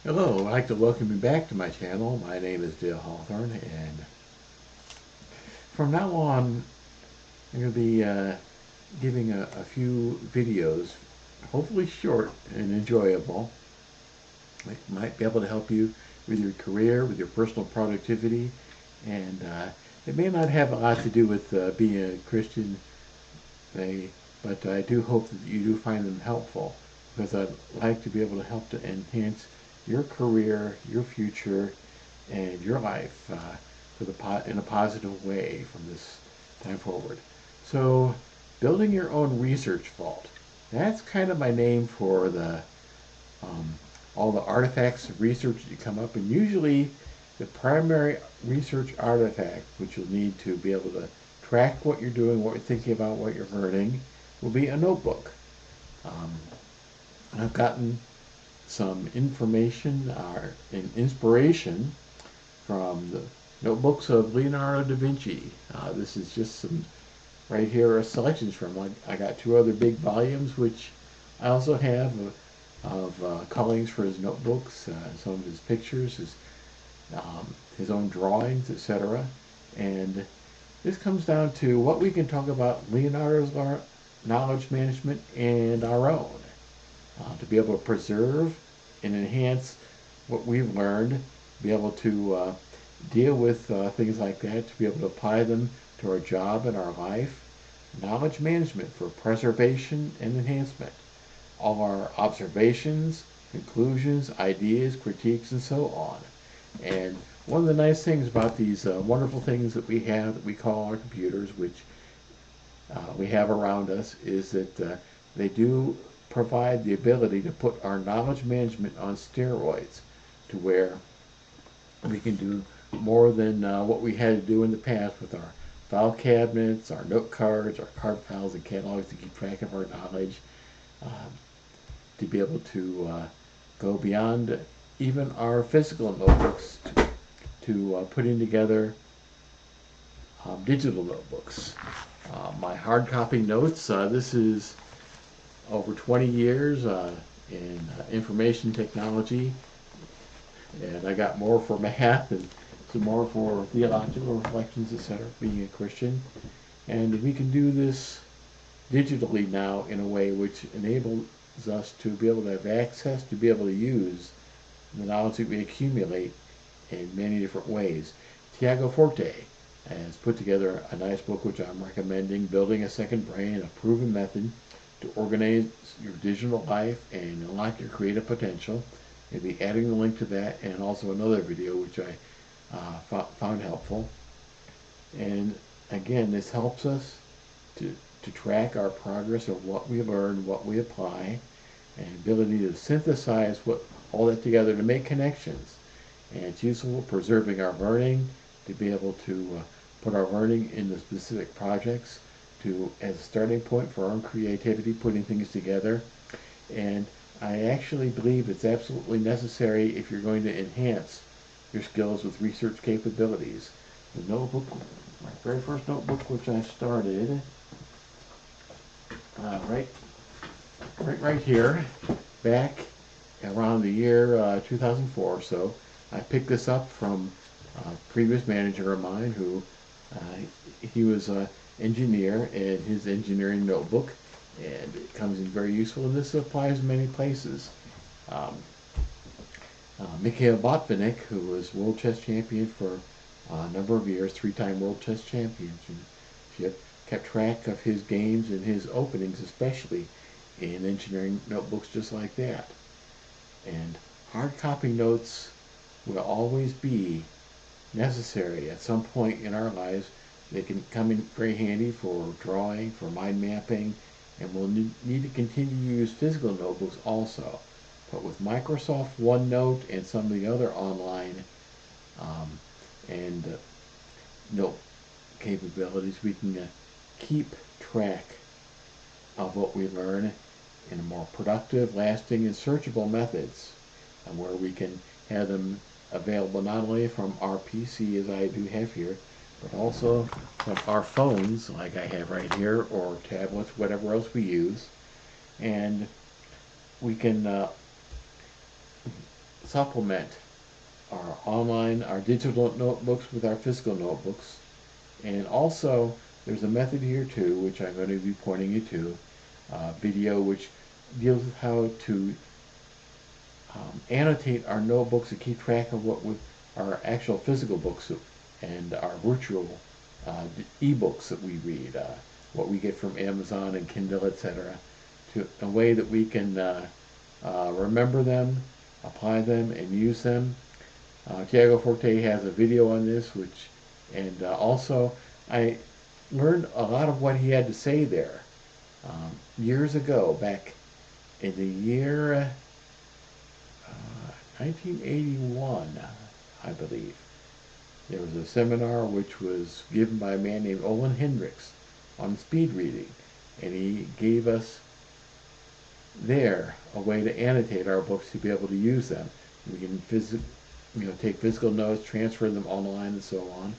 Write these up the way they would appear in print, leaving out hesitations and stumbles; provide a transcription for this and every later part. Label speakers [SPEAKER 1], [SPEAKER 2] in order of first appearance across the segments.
[SPEAKER 1] Hello, I'd like to welcome you back to my channel. My name is Dale Hawthorne, and from now on, I'm going to be giving a few videos, hopefully short and enjoyable, that might be able to help you with your career, with your personal productivity, and it may not have a lot to do with being a Christian, they, but I do hope that you do find them helpful because I'd like to be able to help to enhance your career, your future, and your life in a positive way from this time forward. So, building your own research vault. That's kind of my name for the um, all the artifacts of research that you come up, and usually the primary research artifact, which you'll need to be able to track what you're doing, what you're thinking about, what you're learning, will be a notebook. Um, I've gotten some information and inspiration from the notebooks of Leonardo da Vinci. This is just some right here are selections from. I got two other big volumes, which I also have of cullings for his notebooks, some of his pictures, his own drawings, etc. And this comes down to what we can talk about Leonardo's knowledge management and our own to be able to preserve and enhance what we've learned, be able to deal with things like that, to be able to apply them to our job and our life. Knowledge management for preservation and enhancement. All our observations, conclusions, ideas, critiques, and so on. And one of the nice things about these wonderful things that we have that we call our computers, which we have around us, is that they do provide the ability to put our knowledge management on steroids to where we can do more than what we had to do in the past with our file cabinets, our note cards, our card files, and catalogs to keep track of our knowledge, uh, to be able to go beyond even our physical notebooks to putting together digital notebooks. My hard copy notes, this is over 20 years in information technology, and I got more for math and some more for theological reflections, etc., being a Christian. And we can do this digitally now in a way which enables us to be able to have access, to be able to use the knowledge that we accumulate in many different ways. Tiago Forte has put together a nice book which I'm recommending, Building a Second Brain, a proven method to organize your digital life and unlock your creative potential. I'll be adding the link to that and also another video which I found helpful. And again, this helps us to track our progress of what we learn, what we apply, and ability to synthesize all that together to make connections. And it's useful for preserving our learning, to be able to put our learning into specific projects, to as a starting point for our own creativity, putting things together. And I actually believe it's absolutely necessary if you're going to enhance your skills with research capabilities. The notebook, my very first notebook, which I started right, right here, back around the year 2004 or so. I picked this up from a previous manager of mine who he was an engineer, and his engineering notebook, and it comes in very useful, and this applies in many places. Um, Mikhail Botvinnik, who was world chess champion for a number of years, three-time world chess championship, kept track of his games and his openings, especially in engineering notebooks just like that. And hard copy notes will always be necessary at some point in our lives. They can come in very handy for drawing, for mind mapping, and we'll need to continue to use physical notebooks also. But with Microsoft OneNote and some of the other online um, and note capabilities, we can keep track of what we learn in a more productive, lasting, and searchable methods, and where we can have them available not only from our PC as I do have here, but also from our phones like I have right here, or tablets, whatever else we use. And we can supplement our digital notebooks with our physical notebooks. And also, there's a method here too, which I'm going to be pointing you to, video which deals with how to annotate our notebooks and keep track of what our actual physical books and our virtual e-books that we read, what we get from Amazon and Kindle, etc., to a way that we can remember them, apply them, and use them. Tiago Forte has a video on this, and also I learned a lot of what he had to say there years ago, back in the year 1981, I believe. There was a seminar which was given by a man named Olin Hendricks on speed reading, and he gave us there a way to annotate our books to be able to use them. We can take physical notes, transfer them online, and so on,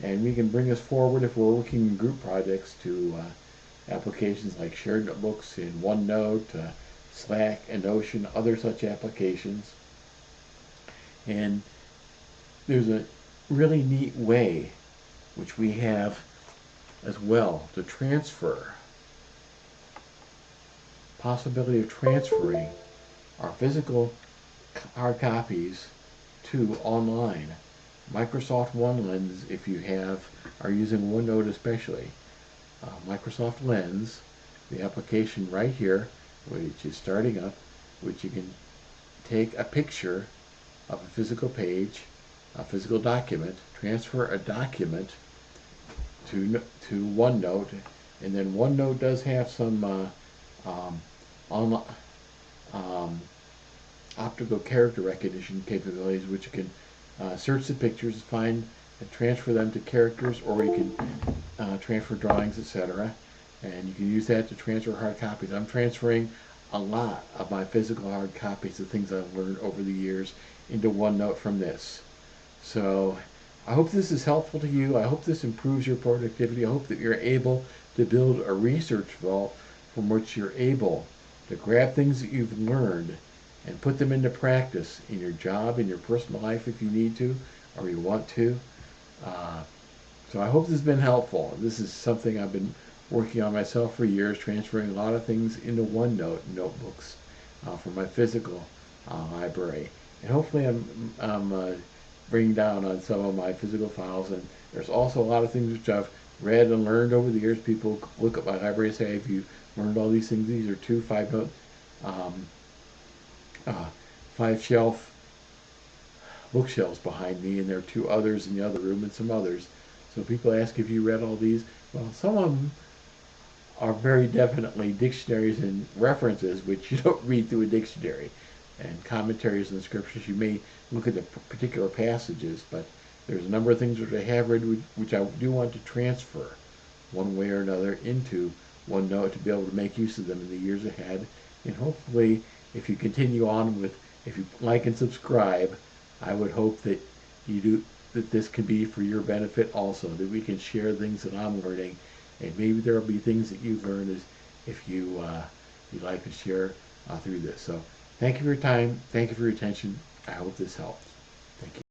[SPEAKER 1] and we can bring us forward if we're working in group projects to applications like shared notebooks in OneNote, Slack, and Notion, other such applications. And there's a really neat way which we have as well to possibility of transferring our physical hard copies to online. Microsoft OneLens, if you are using OneNote especially. Microsoft Lens, the application right here, which is starting up, which you can take a picture of a physical page, a physical document, transfer a document to OneNote, and then OneNote does have some optical character recognition capabilities, which you can search the pictures, find and transfer them to characters, or you can transfer drawings, etc. And you can use that to transfer hard copies. I'm transferring a lot of my physical hard copies of things I've learned over the years into OneNote from this. So I hope this is helpful to you. I hope this improves your productivity. I hope that you're able to build a research vault from which you're able to grab things that you've learned and put them into practice in your job, in your personal life if you need to, or you want to. So I hope this has been helpful. This is something I've been working on myself for years, transferring a lot of things into OneNote notebooks from my physical library. And hopefully I'm bringing down on some of my physical files. And there's also a lot of things which I've read and learned over the years. People look at my library and say, have you learned all these things? These are 2 5-shelf bookshelves behind me, and there are 2 others in the other room and some others. So people ask if you read all these. Well, some of them are very definitely dictionaries and references, which you don't read through a dictionary, and commentaries and scriptures. You may look at the particular passages, but there's a number of things which I have read which I do want to transfer one way or another into OneNote to be able to make use of them in the years ahead. And hopefully, if you continue on if you like and subscribe, I would hope that that this can be for your benefit also, that we can share things that I'm learning, and maybe there will be things that you've learned if you'd like to share through this. So thank you for your time. Thank you for your attention. I hope this helps. Thank you.